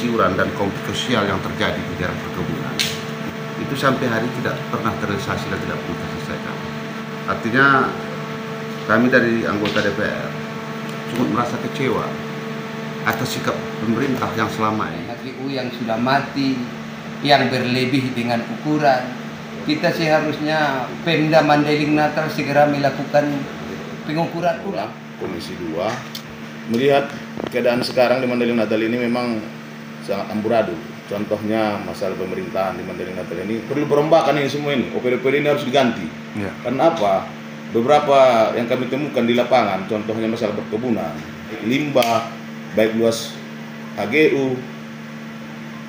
siuran dan konflik sosial yang terjadi di daerah perkebunan itu sampai hari tidak pernah terrealisasi dan tidak pernah terselesaikan. Artinya kami dari anggota DPR cukup merasa kecewa atas sikap pemerintah yang selama ini. HGU yang sudah mati, yang berlebih dengan ukuran. Kita seharusnya Pemda Mandailing Natal segera melakukan pengukuran ulang. Komisi 2 melihat keadaan sekarang di Mandailing Natal ini memang sangat amburadul. Contohnya masalah pemerintahan di Mandailing Natal ini perlu perombakan ini semua ini. OPD-OPD ini harus diganti. Ya. Karena apa? Beberapa yang kami temukan di lapangan, contohnya masalah perkebunan, limbah, baik luas HGU,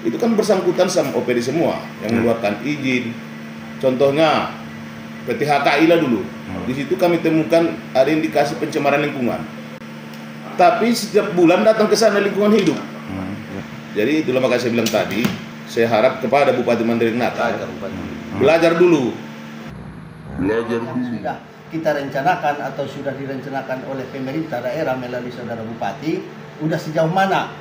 itu kan bersangkutan sama OPD semua yang mengeluarkan izin. Contohnya PT HKI lah dulu. Di situ kami temukan ada indikasi pencemaran lingkungan. Tapi setiap bulan datang ke sana lingkungan hidup. Jadi itulah makanya saya bilang tadi, saya harap kepada Bupati Mandailing Natal belajar dulu. Sudah kita rencanakan atau sudah direncanakan oleh pemerintah daerah melalui saudara Bupati, udah sejauh mana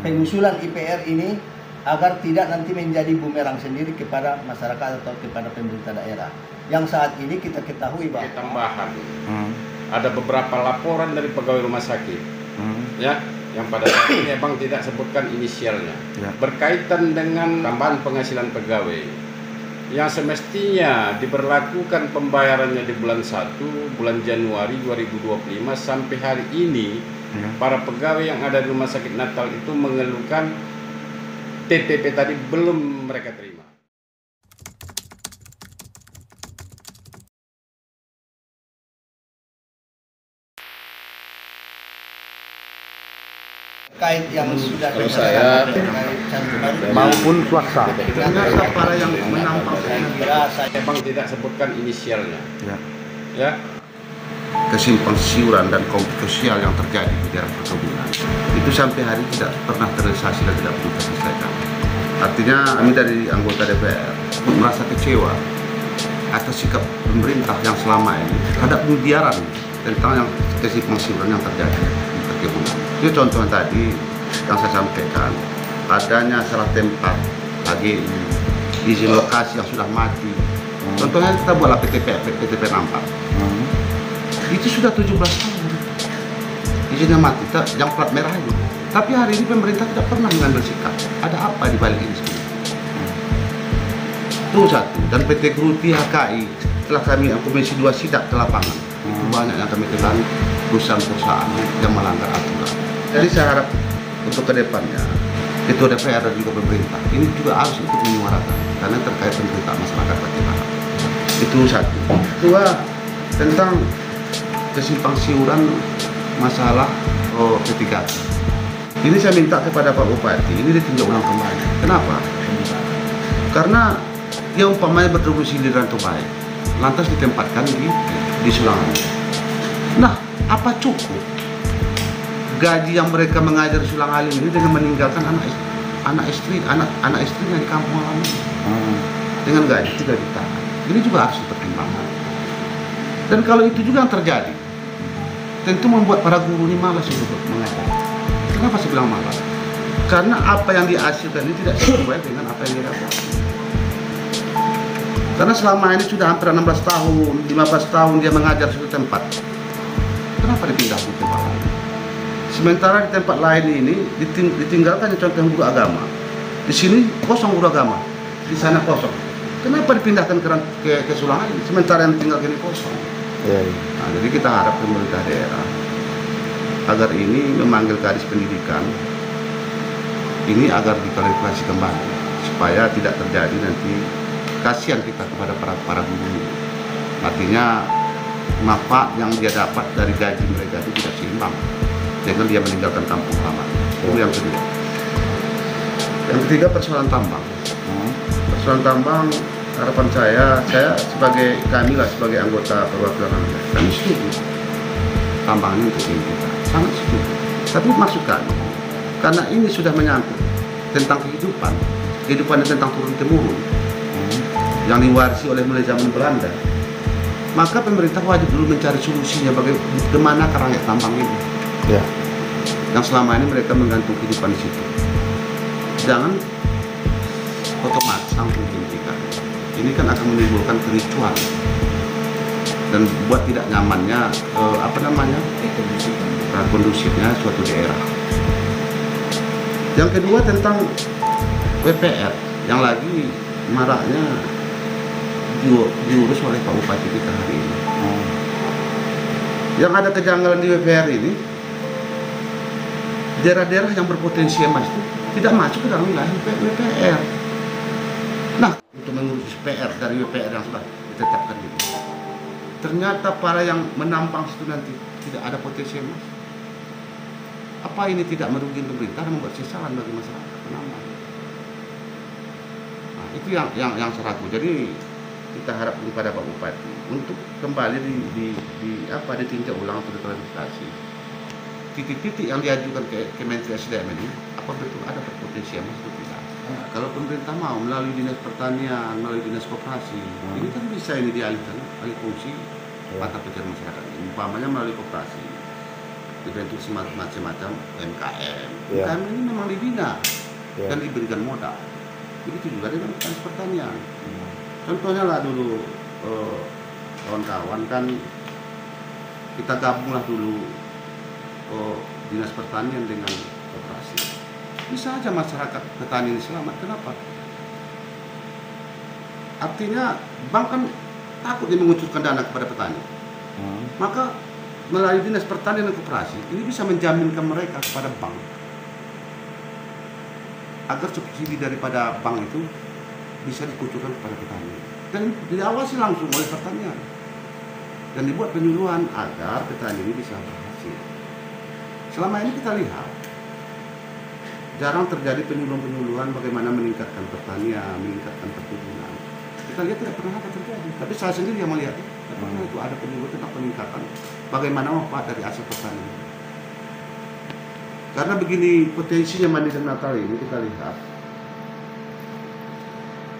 pengusulan IPR ini agar tidak nanti menjadi bumerang sendiri kepada masyarakat atau kepada pemerintah daerah. Yang saat ini kita ketahui bahwa tambahan ada beberapa laporan dari pegawai rumah sakit, ya, yang pada saat ini memang tidak sebutkan inisialnya, berkaitan dengan tambahan penghasilan pegawai yang semestinya diberlakukan pembayarannya di bulan 1 bulan Januari 2025 sampai hari ini. Para pegawai yang ada di Rumah Sakit Natal itu mengeluhkan TPP tadi belum mereka terima. kait yang sudah kalau saya maupun swasta. Ternyata para yang menampak memang tidak sebutkan inisialnya. Ya. Kesimpang siuran dan konflik sosial yang terjadi di daerah perkebunan itu sampai hari tidak pernah terrealisasi dan tidak pernah terselesaikan. Artinya kami dari anggota DPR merasa kecewa atas sikap pemerintah yang selama ini terhadap pembiaran tentang yang kesimpang siuran yang terjadi di perkebunan. Itu contohnya tadi yang saya sampaikan, adanya salah tempat HGU, izin lokasi yang sudah mati. Contohnya kita buatlah PTP nampak. Itu sudah 17 tahun izinnya mati, yang plat merah itu. Tapi hari ini pemerintah tidak pernah mengambil sikap. Ada apa di balik ini semua? Itu satu. Dan PT Gruti HKI setelah kami Komisi 2 sidak ke lapangan, itu banyak yang kami telan perusahaan-perusahaan yang melanggar aturan. Jadi saya harap untuk kedepannya Ketua DPR dan juga pemerintah ini juga harus ikut menyuarakan karena terkait penderitaan masyarakat Patiraga. Itu satu. Kedua, tentang kesimpang siuran masalah P3K. Ini saya minta kepada Pak Bupati, ini ditinjau ulang kembali. Kenapa? Karena dia umpamanya berkontribusi di Rantau Baik, lantas ditempatkan di Sulangan. Nah, apa cukup gaji yang mereka mengajar di Sulang Alim ini dengan meninggalkan anak istrinya di kampung halaman dengan gaji 3 juta? Ini juga harus dipertimbangkan. Dan kalau itu juga yang terjadi, tentu membuat para guru ini malas untuk mengajar. Kenapa saya bilang malas? Karena apa yang dihasilkan ini tidak sesuai dengan apa yang dia dapat. Karena selama ini sudah hampir 16 tahun, 15 tahun dia mengajar suatu tempat. Kenapa dipindah ke tempat lain? Sementara di tempat lain ini ditinggalkan contoh guru agama. Di sini kosong guru agama, di sana kosong. Kenapa dipindahkan ke Sulang Alim? Sementara yang tinggal ini kosong. Nah, jadi kita harap pemerintah daerah agar ini memanggil kadis pendidikan ini agar diklarifikasi kembali supaya tidak terjadi nanti kasihan kita kepada para guru. Artinya manfaat yang dia dapat dari gaji mereka itu tidak seimbang dengan dia meninggalkan kampung halaman. Itu yang kedua. Yang ketiga, persoalan tambang. Persoalan tambang, harapan saya sebagai sebagai anggota perwakilan rakyat, kami setuju tambang ini untuk kita, sangat setuju. Tapi masukkan, karena ini sudah menyangkut tentang kehidupan tentang turun temurun yang diwarisi oleh mulai zaman Belanda. Maka pemerintah wajib dulu mencari solusinya bagaimana rakyat tambang ini, yang selama ini mereka menggantung kehidupan di situ. jangan otomatis langsung dihentikan. Ini kan akan menimbulkan kericuhan dan buat tidak nyamannya kondusifnya suatu daerah. Yang kedua tentang WPR yang lagi maraknya diurus oleh Pak Bupati kita hari ini. Yang ada kejanggalan di WPR ini, daerah-daerah yang berpotensi emas itu tidak masuk ke dalam wilayah WPR. Nah, untuk mengurus PR dari WPR yang sudah ditetapkan itu, ternyata para yang menampang situ nanti tidak ada potensi emas. Apa ini tidak merugikan pemerintah dan membuat sisalan bagi masyarakat penambang? Nah, itu yang saya ragu. Jadi kita harap kepada Pak Bupati untuk kembali ditinjau ulang atau diklarifikasi titik-titik yang diajukan ke Kementerian SDM ini, apa betul ada potensi emas atau tidak. Kalau pemerintah mau melalui dinas pertanian, melalui dinas koperasi, ini kan bisa ini dialihkan alih fungsi mata pikir masyarakat. Umpamanya melalui koperasi dibentuk macam-macam UMKM. UMKM ini memang dibina dan diberikan modal. Begitu juga dengan dinas pertanian. Contohnya lah dulu kawan-kawan kan kita gabunglah dulu dinas pertanian dengan koperasi. Bisa aja masyarakat petani ini selamat. Kenapa? Artinya bank kan takut dia mengucurkan dana kepada petani. Maka melalui dinas pertanian dan koperasi ini bisa menjaminkan mereka kepada bank agar subsidi daripada bank itu bisa dikucurkan kepada petani dan diawasi langsung oleh pertanian dan dibuat penyuluhan agar petani ini bisa berhasil. Selama ini kita lihat jarang terjadi penyuluhan bagaimana meningkatkan pertanian, meningkatkan perkebunan. Kita lihat tidak pernah ada terjadi. Tapi saya sendiri yang melihat karena itu ada penyuluhan tentang peningkatan bagaimana manfaat dari hasil pertanian. Karena begini potensinya Mandailing Natal ini kita lihat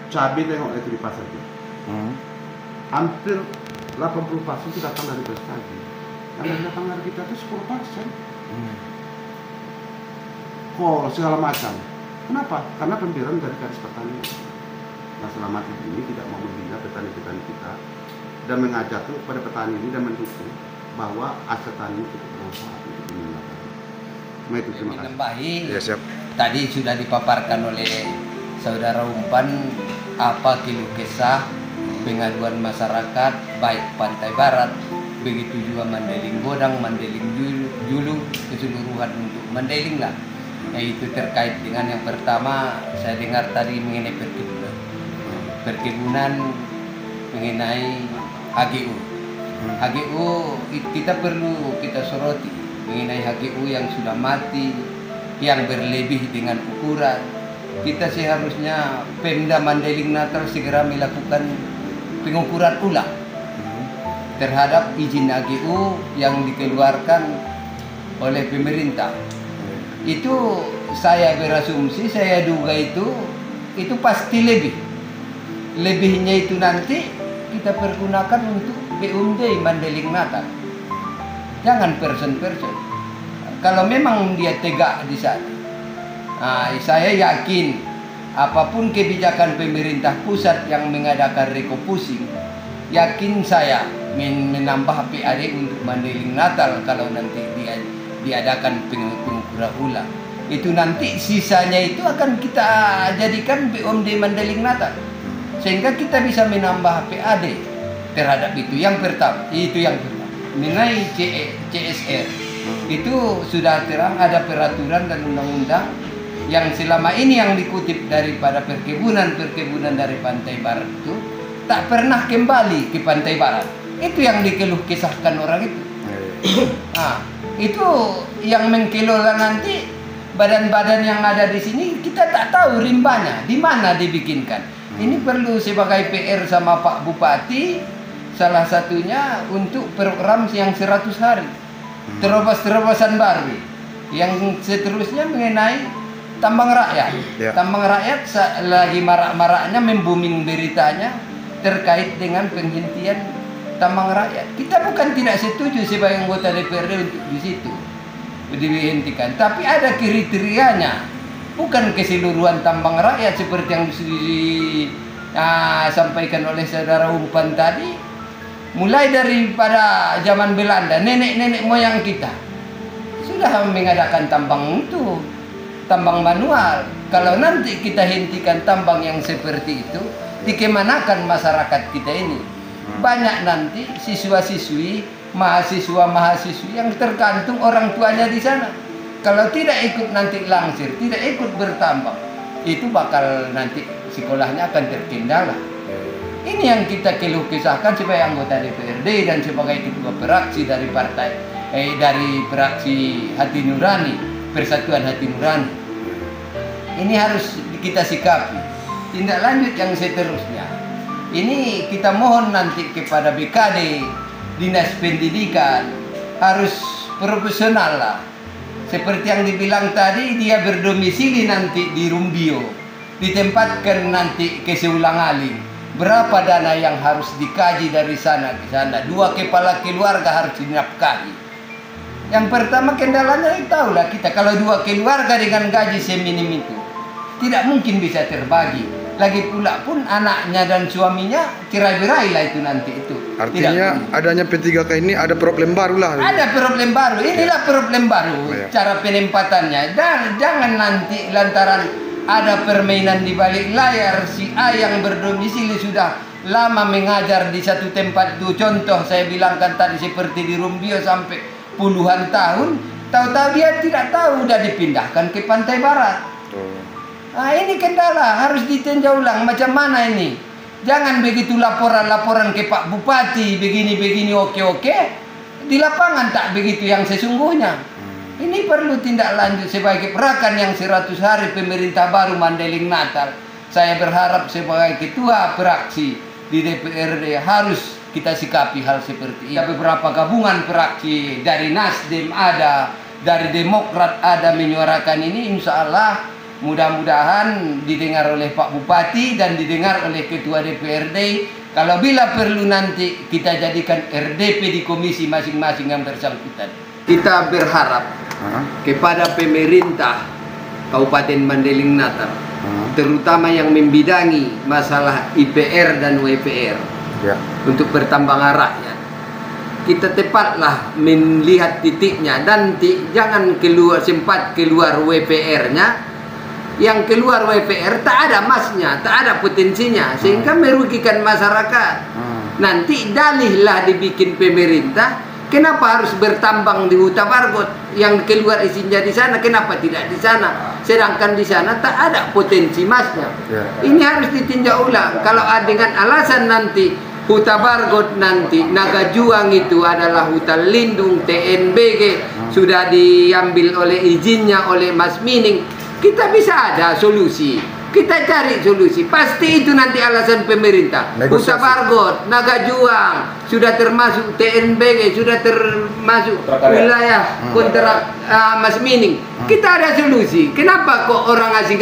cabai tengok itu di pasar itu. Hampir 80% itu datang dari prestasi. Yang datang dari kita itu 10%. Kol segala macam. Kenapa? Karena pembiayaan dari garis pertanian. Nah selama ini tidak mau membina petani-petani kita dan mengajak kepada petani ini dan mendukung bahwa aset tani itu bermanfaat untuk menggunakan. Nah itu terima kasih. Ya, siap. Tadi sudah dipaparkan oleh Saudara Umpan apa keluh kesah pengaduan masyarakat baik Pantai Barat, begitu juga Mandailing Godang, Mandailing Julu, keseluruhan untuk Mandailing lah. Yaitu terkait dengan yang pertama saya dengar tadi mengenai perkebunan mengenai HGU. HGU kita perlu kita soroti mengenai HGU yang sudah mati, yang berlebih dengan ukuran. Kita seharusnya Pemda Mandailing Natal segera melakukan pengukuran ulang terhadap izin HGU yang dikeluarkan oleh pemerintah. Itu saya berasumsi, saya duga itu pasti lebih. Lebihnya itu nanti kita pergunakan untuk BUMD Mandailing Natal. Jangan person-person. Kalau memang dia tegak di sana. Nah, saya yakin apapun kebijakan pemerintah pusat yang mengadakan rekopusing, yakin saya menambah PAD untuk Mandailing Natal kalau nanti diadakan pengukuran ulang. Itu nanti sisanya itu akan kita jadikan BUMD Mandailing Natal. Sehingga kita bisa menambah PAD terhadap itu. Yang pertama, mengenai CSR. Itu sudah terang ada peraturan dan undang-undang yang selama ini yang dikutip daripada perkebunan dari Pantai Barat itu tak pernah kembali ke Pantai Barat. Itu yang dikeluh kesahkan orang itu. Nah, itu yang mengelola nanti badan-badan yang ada di sini kita tak tahu rimbanya di mana dibikinkan. Ini perlu sebagai PR sama Pak Bupati, salah satunya untuk program yang 100 hari terobosan baru. Yang seterusnya mengenai tambang rakyat. Tambang rakyat lagi marak-maraknya membuming beritanya terkait dengan penghentian tambang rakyat. Kita bukan tidak setuju sebagai anggota DPRD untuk di situ dihentikan, tapi ada kriterianya. bukan keseluruhan tambang rakyat seperti yang disampaikan oleh saudara umpan tadi. Mulai daripada zaman Belanda, nenek-nenek moyang kita sudah mengadakan tambang itu, tambang manual. Kalau nanti kita hentikan tambang yang seperti itu, dikemanakan masyarakat kita ini? Banyak nanti siswa-siswi, mahasiswa-mahasiswi yang tergantung orang tuanya di sana. Kalau tidak ikut nanti langsir, tidak ikut bertambang, itu bakal nanti sekolahnya akan terkendala. Ini yang kita keluh kesahkan sebagai anggota DPRD dan sebagai ketua fraksi dari partai dari fraksi Hati Nurani, Persatuan Hati Nurani. Ini harus kita sikapi. Tindak lanjut yang seterusnya, ini kita mohon nanti kepada BKD, Dinas Pendidikan, harus profesional lah. Seperti yang dibilang tadi, dia berdomisili nanti di Rumbio, ditempatkan nanti ke Seulang-Aling. Berapa dana yang harus dikaji dari sana ke sana? 2 kepala keluarga harus dinafkahi. Yang pertama kendalanya tahulah kita, kalau 2 keluarga dengan gaji seminim itu tidak mungkin bisa terbagi. Lagi pula pun anaknya dan suaminya cerai-berai lah itu nanti itu. Artinya adanya P3K ini ada problem baru lah. Ada problem baru. Inilah problem baru cara penempatannya. Dan jangan nanti lantaran ada permainan di balik layar, si A yang berdomisili sudah lama mengajar di satu tempat itu. Contoh saya bilangkan tadi seperti di Rumbio sampai puluhan tahun, tahu-tahu dia tidak tahu udah dipindahkan ke Pantai Barat. Nah, ini kendala harus ditinjau ulang macam mana ini. Jangan begitu laporan-laporan ke Pak Bupati begini-begini oke-oke, di lapangan tak begitu yang sesungguhnya. Ini perlu tindak lanjut sebagai gerakan yang 100 hari pemerintah baru Mandailing Natal. Saya berharap sebagai ketua fraksi di DPRD harus kita sikapi hal seperti ini. Beberapa gabungan fraksi dari Nasdem ada, dari Demokrat ada menyuarakan ini. Insya Allah mudah-mudahan didengar oleh Pak Bupati dan didengar oleh Ketua DPRD. Kalau bila perlu nanti kita jadikan RDP di komisi masing-masing yang bersangkutan. Kita berharap kepada pemerintah Kabupaten Mandailing Natal, terutama yang membidangi masalah IPR dan WPR untuk pertambangan rakyat. Kita tepatlah melihat titiknya, nanti jangan sempat keluar WPR-nya. Yang keluar WPR tak ada emasnya, tak ada potensinya, sehingga merugikan masyarakat. Nanti dalihlah dibikin pemerintah. Kenapa harus bertambang di Huta Bargot? Yang keluar isinya di sana, kenapa tidak di sana? Sedangkan di sana tak ada potensi emasnya. Ini harus ditinjau ulang. Kalau dengan alasan nanti Huta Bargot nanti Naga Juang itu adalah hutan lindung TNBG, sudah diambil oleh izinnya oleh Mas Mining, kita bisa ada solusi. Kita cari solusi. Pasti itu nanti alasan pemerintah. Huta Bargot, Naga Juang sudah termasuk TNBG, sudah termasuk wilayah kontrak Mas Mining. Kita ada solusi. Kenapa kok orang asing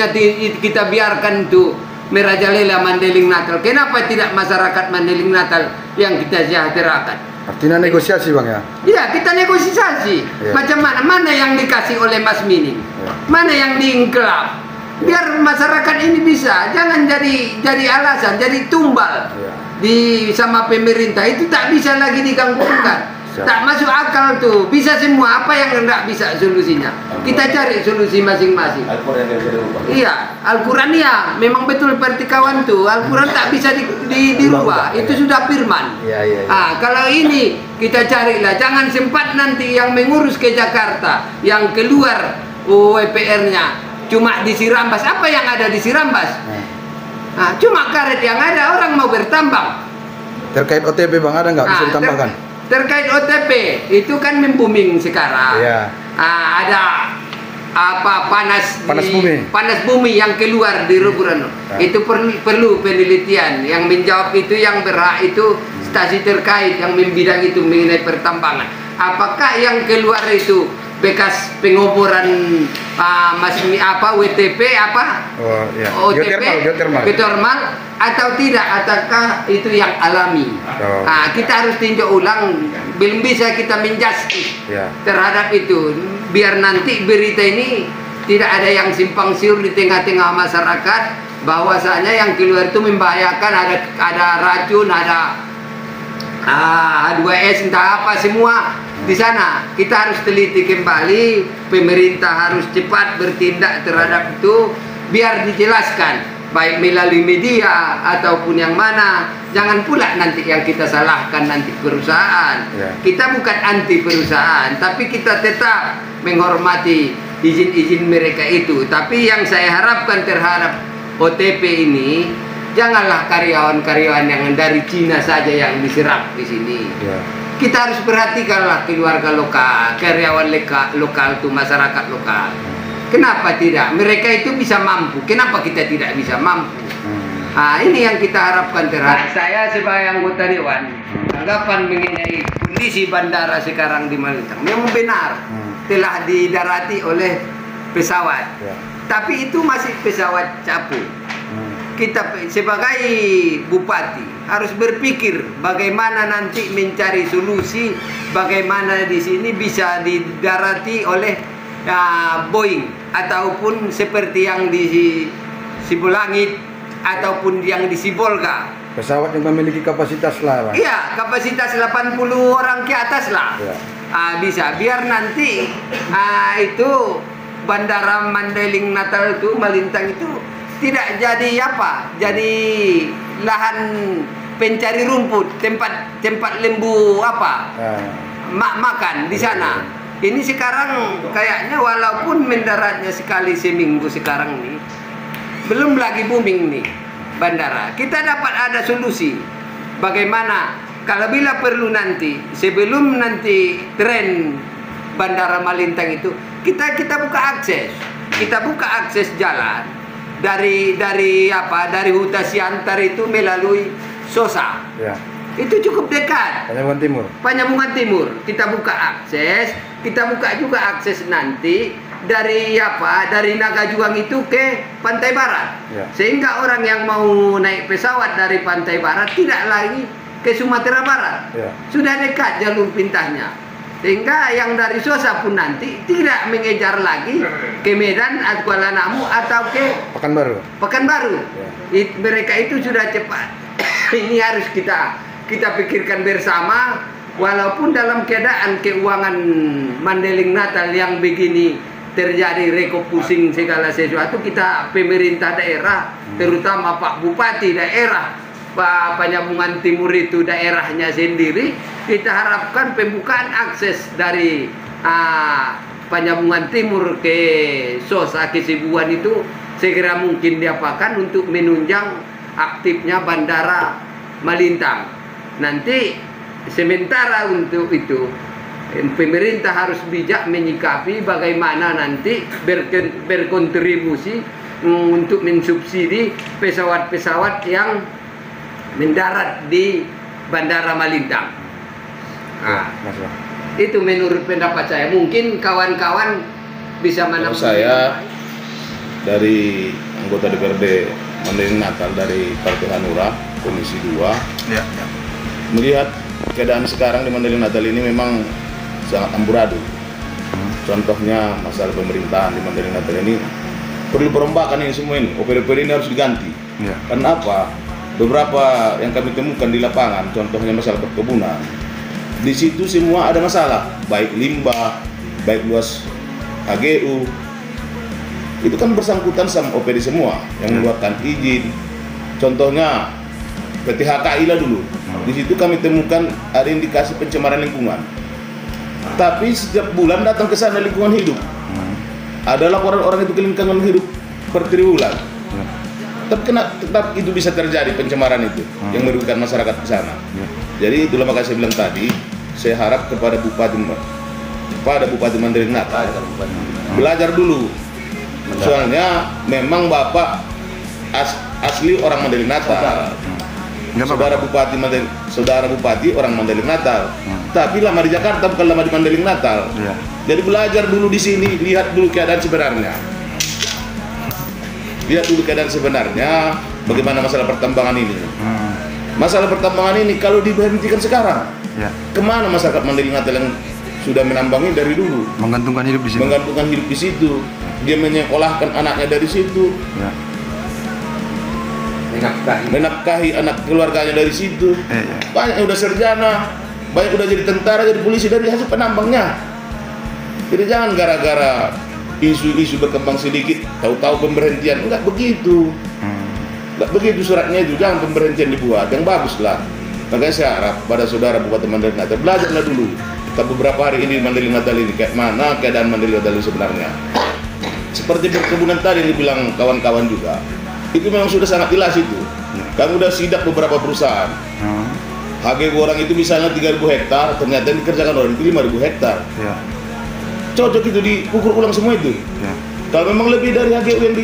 kita biarkan itu merajalela Mandailing Natal? Kenapa tidak masyarakat Mandailing Natal yang kita sejahterakan? Artinya negosiasi Bang ya? Iya, kita negosiasi. Macam mana? Mana yang dikasih oleh Mas Mining? Mana yang diinklap? Biar masyarakat ini bisa, jangan jadi alasan, jadi tumbal di sama pemerintah. Itu tak bisa lagi diganggukan, tak masuk akal tuh. Bisa semua, apa yang enggak bisa solusinya? Kita cari solusi masing-masing. Iya, Al-Quran ya, memang betul pertikawan tuh. Al-Quran tak bisa dirubah, itu sudah firman. Kalau ini kita carilah, jangan sempat nanti yang mengurus ke Jakarta, yang keluar WPR-nya cuma di Sirambas. Apa yang ada di Sirambas? Cuma karet yang ada, orang mau bertambang. Terkait OTP Bang, ada nggak bisa ditambahkan? Terkait OTP itu kan membuming sekarang. Ada apa panas bumi yang keluar di Ruburano. Itu perlu penelitian. Yang menjawab itu yang berhak itu stasi terkait yang membidang itu mengenai pertambangan. Apakah yang keluar itu bekas pengoboran WTP OTP geothermal atau tidak, ataukah itu yang alami? Kita harus tinjau ulang. Belum bisa kita menjustis terhadap itu. Biar nanti berita ini tidak ada yang simpang siur di tengah-tengah masyarakat bahwasanya yang keluar itu membahayakan, ada racun, ada H2S entah apa semua di sana. Kita harus teliti kembali, pemerintah harus cepat bertindak terhadap itu biar dijelaskan baik melalui media ataupun yang mana. Jangan pula nanti yang kita salahkan nanti perusahaan. Kita bukan anti perusahaan, tapi kita tetap menghormati izin-izin mereka itu. Tapi yang saya harapkan terhadap OTP ini, janganlah karyawan-karyawan yang dari Cina saja yang diserap di sini. Kita harus perhatikanlah keluarga lokal, karyawan lokal itu masyarakat lokal. Kenapa tidak? Mereka itu bisa mampu. Kenapa kita tidak bisa mampu? Nah, ini yang kita harapkan terhadap saya sebagai anggota dewan. Tanggapan mengenai kondisi bandara sekarang di Malintang memang benar telah didarati oleh pesawat. Tapi itu masih pesawat capung. Kita sebagai bupati harus berpikir bagaimana nanti mencari solusi, bagaimana di sini bisa didarati oleh Boeing ataupun seperti yang di Sibulangit ataupun yang di Sibolga. Pesawat yang memiliki kapasitas lah. Iya, kapasitas 80 orang ke atas lah. Bisa biar nanti itu Bandara Mandailing Natal itu Malintang itu tidak jadi apa? Jadi lahan pencari rumput, tempat lembu apa? Makan di sana. Ini sekarang kayaknya walaupun mendaratnya sekali seminggu sekarang nih, belum lagi booming nih bandara. Kita dapat ada solusi. Bagaimana kalau bila perlu nanti sebelum nanti tren Bandara Malintang itu kita buka akses. Kita buka akses jalan dari Huta Siantar itu melalui Sosa. Itu cukup dekat. Penyambungan Timur. Kita buka akses, kita buka juga akses nanti dari Naga Juang itu ke Pantai Barat. Sehingga orang yang mau naik pesawat dari Pantai Barat tidak lagi ke Sumatera Barat. Sudah dekat jalur pintahnya. Sehingga yang dari Sosa pun nanti tidak mengejar lagi ke Medan atau Kuala Namu atau ke Pekanbaru. Mereka itu sudah cepat. Ini harus kita pikirkan bersama. Walaupun dalam keadaan keuangan Mandailing Natal yang begini terjadi pusing segala sesuatu, kita pemerintah daerah, terutama Pak Bupati daerah Penyambungan Timur itu daerahnya sendiri, kita harapkan pembukaan akses dari Penyambungan Timur ke Sosa ke Sibuan itu segera mungkin diapakan untuk menunjang aktifnya Bandara Malintang. Nanti sementara untuk itu pemerintah harus bijak menyikapi bagaimana nanti berkontribusi untuk mensubsidi pesawat-pesawat yang mendarat di Bandara Malintang. Itu menurut pendapat saya. Mungkin kawan-kawan bisa menambah. Saya dari anggota DPRD Mandailing Natal dari Partai Hanura Komisi 2 melihat keadaan sekarang di Mandailing Natal ini memang sangat amburadul. Contohnya masalah pemerintahan di Mandailing Natal ini perlu perombakan ini semua ini. OPD-OPD ini harus diganti. Kenapa? Beberapa yang kami temukan di lapangan, contohnya masalah perkebunan, di situ semua ada masalah, baik limbah, baik luas HGU, itu kan bersangkutan sama OPD semua yang mengeluarkan izin. Contohnya PT HKI lah dulu, di situ kami temukan ada indikasi pencemaran lingkungan. Tapi setiap bulan datang ke sana lingkungan hidup, ada laporan orang itu ke lingkungan hidup per triwulan. Tetap itu bisa terjadi pencemaran itu yang merugikan masyarakat di sana. Jadi itulah makanya saya bilang tadi, saya harap kepada Bupati Mandailing Natal belajar dulu. Soalnya memang Bapak asli orang Mandailing Natal. Saudara Bupati orang Mandailing Natal. Tapi lama di Jakarta bukan lama di Mandailing Natal. Jadi belajar dulu di sini, lihat dulu keadaan sebenarnya. Lihat dulu keadaan sebenarnya bagaimana masalah pertambangan ini. Masalah pertambangan ini kalau diberhentikan sekarang, kemana masyarakat Mandailing Natal yang sudah menambangi dari dulu, Menggantungkan hidup di situ. menggantungkan hidup di situ. Dia menyekolahkan anaknya dari situ, Ya. menafkahi anak keluarganya dari situ. Ya. Banyak yang udah sarjana, banyak udah jadi tentara, jadi polisi dari hasil penambangnya. Jadi jangan gara-gara isu-isu berkembang sedikit, tahu-tahu pemberhentian. Enggak begitu. Enggak begitu suratnya itu, jangan pemberhentian dibuat, yang bagus lah. Makanya saya harap pada saudara Bupati Mandailing Natal, belajarlah dulu. Kita beberapa hari ini di Mandailing Natal ini, kayak mana keadaan Mandailing Natal ini sebenarnya. Seperti perkebunan tadi yang dibilang kawan-kawan juga, itu memang sudah sangat jelas itu. Kamu udah sidak beberapa perusahaan. HG orang itu misalnya 3.000 hektar, ternyata yang dikerjakan orang itu 5.000 hektar. Ya. Cocok itu diukur ulang semua itu. Ya. Kalau memang lebih dari HGU yang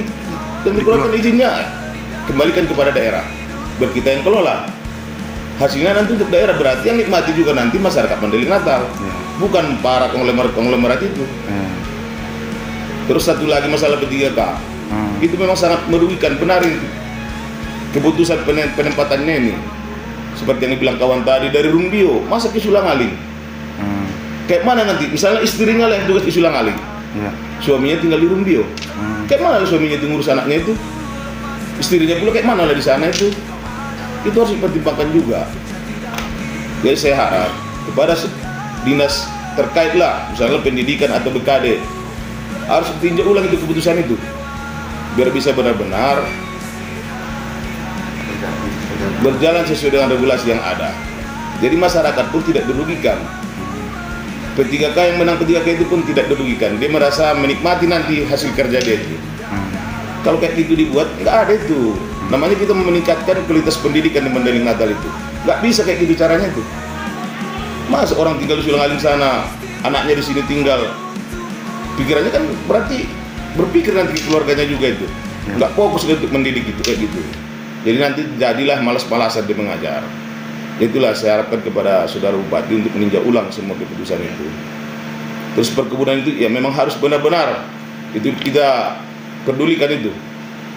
dikeluarkan izinnya, kembalikan kepada daerah. Biar kita yang kelola. Hasilnya nanti untuk daerah, berarti yang nikmati juga nanti masyarakat Mandailing Natal. Ya. Bukan para konglomerat itu. Ya. Terus satu lagi masalah P3K. Itu memang sangat merugikan. Benar itu. Keputusan penempatannya ini. Seperti yang dibilang kawan tadi, dari Rumbio, masa ke Sulangaling. Kayak mana nanti? Misalnya istrinya lah yang tugas di Sulangaling. Ya. Suaminya tinggal di Rumbio. Kayak mana lah suaminya itu ngurus anaknya itu? Istrinya pula kayak mana lah di sana itu? Itu harus dipertimbangkan juga. Jadi saya harap kepada dinas terkait lah, misalnya pendidikan atau BKD, harus ditinjau ulang itu keputusan itu, biar bisa benar-benar berjalan sesuai dengan regulasi yang ada. Jadi masyarakat pun tidak dirugikan. P3K yang menang P3K itu pun tidak dirugikan. Dia merasa menikmati nanti hasil kerja dia itu. Kalau kayak gitu dibuat, nggak ada itu. Namanya kita meningkatkan kualitas pendidikan di Mandailing Natal itu. Nggak bisa kayak gitu caranya itu. Masa orang tinggal di Sulangaling sana, anaknya di sini tinggal, pikirannya kan berarti berpikir nanti keluarganya juga itu. Nggak fokus untuk mendidik itu kayak gitu. Jadi nanti jadilah malas-malasan dia mengajar. Itulah saya harapkan kepada saudara Bupati untuk meninjau ulang semua keputusan itu. Terus perkebunan itu ya memang harus benar-benar itu kita pedulikan itu,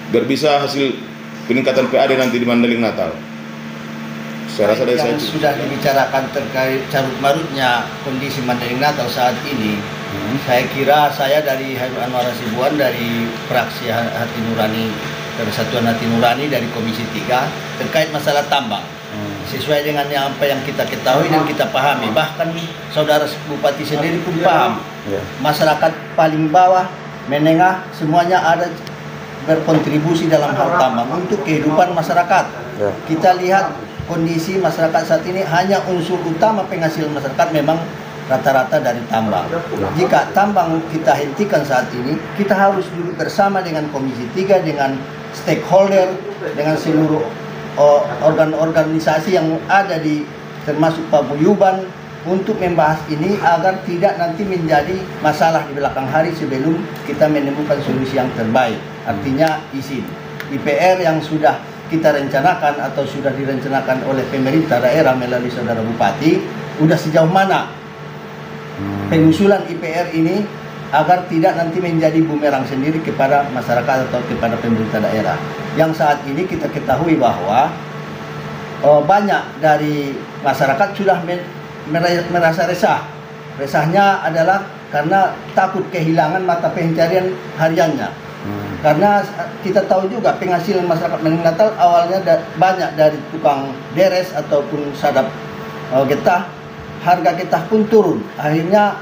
biar bisa hasil peningkatan PAD nanti di Mandailing Natal. Saya rasa dari yang saya sudah dibicarakan terkait carut marutnya kondisi Mandailing Natal saat ini, saya kira saya dari Hairul Anwar Hasibuan dari fraksi Hati Nurani, Persatuan Hati Nurani dari Komisi 3 terkait masalah tambang. Sesuai dengan apa yang kita ketahui dan kita pahami, bahkan saudara Bupati sendiri pun paham, masyarakat paling bawah, menengah, semuanya ada berkontribusi dalam hal tambang untuk kehidupan masyarakat. Kita lihat kondisi masyarakat saat ini, hanya unsur utama penghasil masyarakat memang rata-rata dari tambang. Jika tambang kita hentikan saat ini, kita harus duduk bersama dengan Komisi 3, dengan stakeholder, dengan seluruh organisasi yang ada di termasuk paguyuban untuk membahas ini agar tidak nanti menjadi masalah di belakang hari sebelum kita menemukan solusi yang terbaik. Artinya izin IPR yang sudah kita rencanakan atau sudah direncanakan oleh pemerintah daerah melalui saudara Bupati, udah sejauh mana pengusulan IPR ini agar tidak nanti menjadi bumerang sendiri kepada masyarakat atau kepada pemerintah daerah. Yang saat ini kita ketahui bahwa banyak dari masyarakat sudah merasa resah. Resahnya adalah karena takut kehilangan mata pencarian hariannya. Karena kita tahu juga penghasilan masyarakat Mandailing Natal awalnya banyak dari tukang deres ataupun sadap getah. Harga getah pun turun. Akhirnya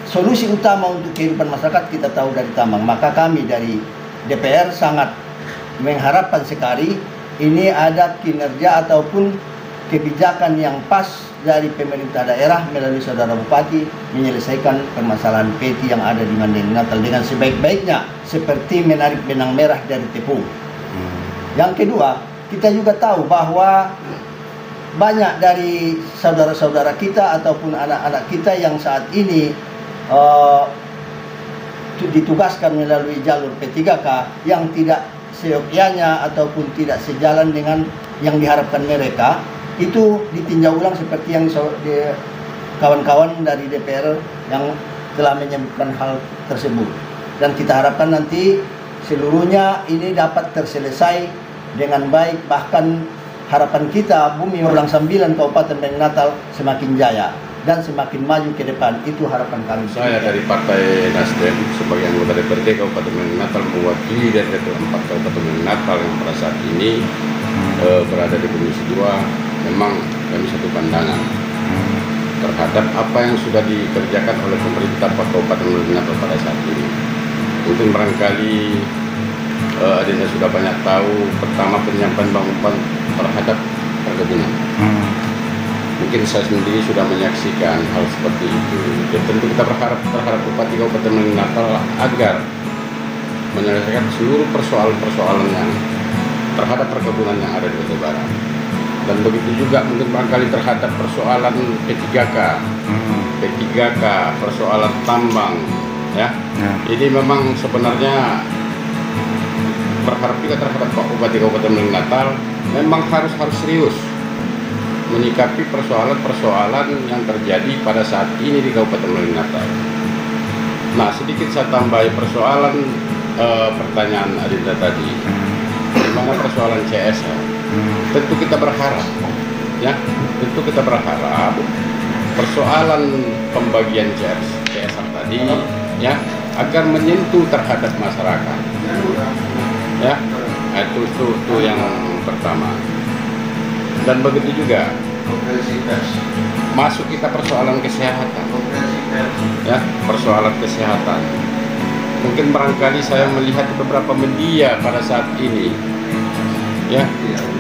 solusi utama untuk kehidupan masyarakat kita tahu dari tambang. Maka kami dari DPR sangat mengharapkan sekali ini ada kinerja ataupun kebijakan yang pas dari pemerintah daerah melalui saudara Bupati menyelesaikan permasalahan PT yang ada di Mandailing Natal dengan sebaik-baiknya, seperti menarik benang merah dari tepung. Yang kedua, kita juga tahu bahwa banyak dari saudara-saudara kita ataupun anak-anak kita yang saat ini ditugaskan melalui jalur P3K yang tidak seyogyanya ataupun tidak sejalan dengan yang diharapkan mereka, itu ditinjau ulang seperti yang kawan-kawan dari DPR yang telah menyebutkan hal tersebut. Dan kita harapkan nanti seluruhnya ini dapat terselesai dengan baik, bahkan harapan kita Bumi Ulang 9 Kabupaten Mandailing Natal semakin jaya. dan semakin maju ke depan. Itu harapan kami. Saya dari Partai Nasdem sebagai anggota DPRD Kabupaten Malang Natal, mewakili dari Dapil 4 Kabupaten Malang Natal yang pada saat ini berada di Komisi 2, memang kami satu pandangan terhadap apa yang sudah dikerjakan oleh pemerintah Kabupaten Malang Natal pada saat ini. Mungkin barangkali Adinda sudah banyak tahu, pertama penyiapan bangunan terhadap perkebunan. Mungkin saya sendiri sudah menyaksikan hal seperti itu. Dan tentu kita berharap terhadap Bupati Kabupaten Malang Natal agar menyelesaikan seluruh persoalan-persoalan yang terhadap perkebunan yang ada di Kota Barat. Dan begitu juga mungkin barangkali terhadap persoalan P3K, persoalan tambang, ya. Ini memang sebenarnya berharap juga terhadap Pak Bupati Kabupaten Malang Natal memang harus serius menyikapi persoalan-persoalan yang terjadi pada saat ini di Kabupaten Malang Natal. Nah, sedikit saya tambahi persoalan pertanyaan Adinda tadi, di mana persoalan CSR. Tentu kita berharap, ya, persoalan pembagian CSR tadi, ya, agar menyentuh terhadap masyarakat, ya, itu yang pertama. Dan begitu juga masuk kita persoalan kesehatan, ya, persoalan kesehatan. Mungkin barangkali saya melihat beberapa media pada saat ini, ya,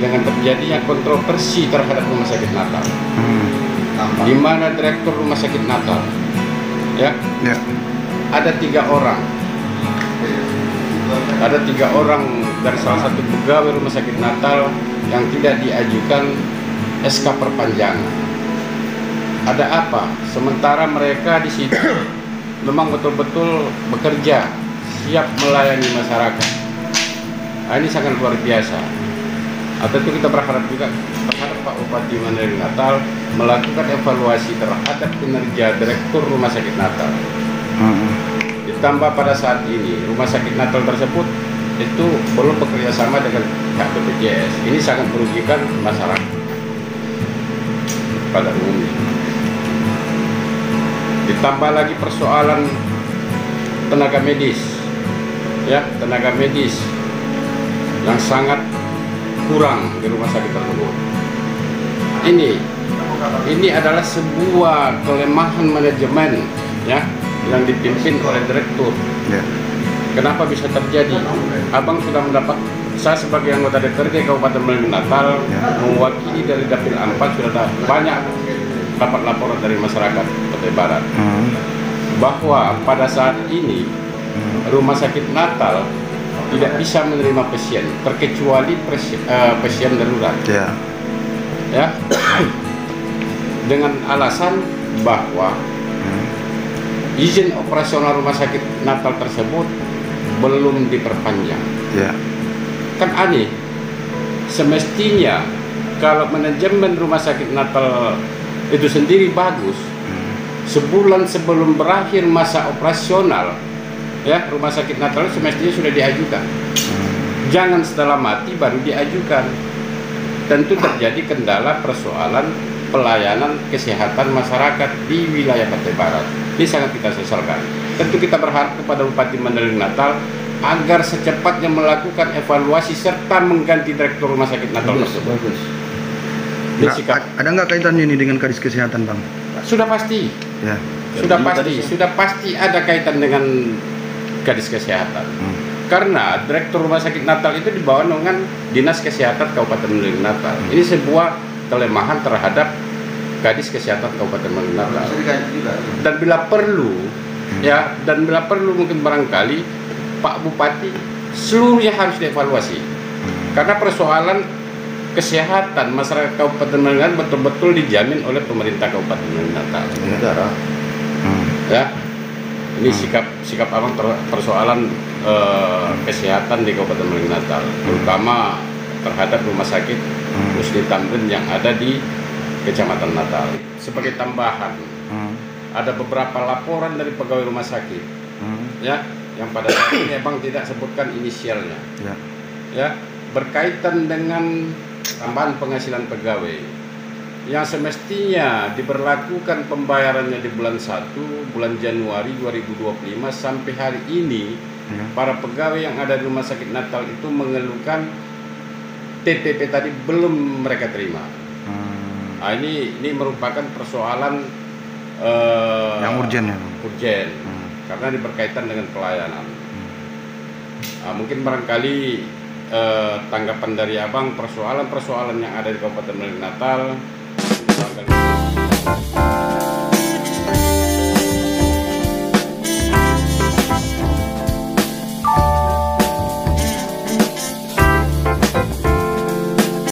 dengan terjadinya kontroversi terhadap Rumah Sakit Natal, di mana direktur Rumah Sakit Natal, ya, ada 3 orang, dari salah satu pegawai Rumah Sakit Natal yang tidak diajukan SK perpanjangan. Ada apa? Sementara mereka di situ memang betul-betul bekerja, siap melayani masyarakat. Nah, ini sangat luar biasa. Tentu kita berharap juga terhadap Pak Bupati Malang Natal melakukan evaluasi terhadap kinerja Direktur Rumah Sakit Natal. Ditambah pada saat ini Rumah Sakit Natal tersebut itu belum bekerja sama dengan pihak BPJS. Ini sangat merugikan masyarakat pada umumnya. Ditambah lagi persoalan tenaga medis, ya, tenaga medis yang sangat kurang di rumah sakit tersebut. Ini adalah sebuah kelemahan manajemen, ya, yang dipimpin oleh direktur. Kenapa bisa terjadi? Abang sudah mendapat, saya sebagai anggota DPRD Kabupaten Malang Natal, mewakili dari Dapil 4 sudah banyak dapat laporan dari masyarakat Kota Barat bahwa pada saat ini Rumah Sakit Natal tidak bisa menerima pasien terkecuali pasien darurat, ya, dengan alasan bahwa izin operasional Rumah Sakit Natal tersebut belum diperpanjang. Kan aneh. Semestinya kalau manajemen Rumah Sakit Natal itu sendiri bagus, sebulan sebelum berakhir masa operasional, ya, Rumah Sakit Natal semestinya sudah diajukan. Jangan setelah mati baru diajukan. Tentu terjadi kendala persoalan pelayanan kesehatan masyarakat di wilayah Kota Barat. Ini sangat kita sesalkan. Tentu kita berharap kepada Bupati Malang Natal agar secepatnya melakukan evaluasi serta mengganti Direktur Rumah Sakit Natal tersebut. Ada nggak kaitannya ini dengan Kadis Kesehatan, Bang? Sudah pasti. Ya. Sudah pasti ada kaitan dengan Kadis Kesehatan. Karena Direktur Rumah Sakit Natal itu di bawah naungan Dinas Kesehatan Kabupaten Malang Natal. Ini sebuah kelemahan terhadap Kadis Kesehatan Kabupaten Malang Natal. Dan bila perlu, mungkin barangkali Pak Bupati seluruhnya harus dievaluasi. Karena persoalan kesehatan masyarakat Kabupaten Malang Natal betul-betul dijamin oleh pemerintah Kabupaten Malang Natal. Negara. Ya. Ini sikap abang persoalan kesehatan di Kabupaten Malang Natal, terutama terhadap rumah sakit Musni Tamrin yang ada di Kecamatan Natal. Sebagai tambahan, ada beberapa laporan dari pegawai rumah sakit, ya, yang pada saat ini abang tidak sebutkan inisialnya, ya, berkaitan dengan tambahan penghasilan pegawai. yang semestinya diberlakukan pembayarannya di bulan 1 bulan Januari 2025 sampai hari ini para pegawai yang ada di Rumah Sakit Natal itu mengeluhkan TPP tadi belum mereka terima. Nah, ini merupakan persoalan yang urgen ya. Urgen karena berkaitan dengan pelayanan. Nah, mungkin barangkali tanggapan dari Abang persoalan-persoalan yang ada di Kabupaten Natal.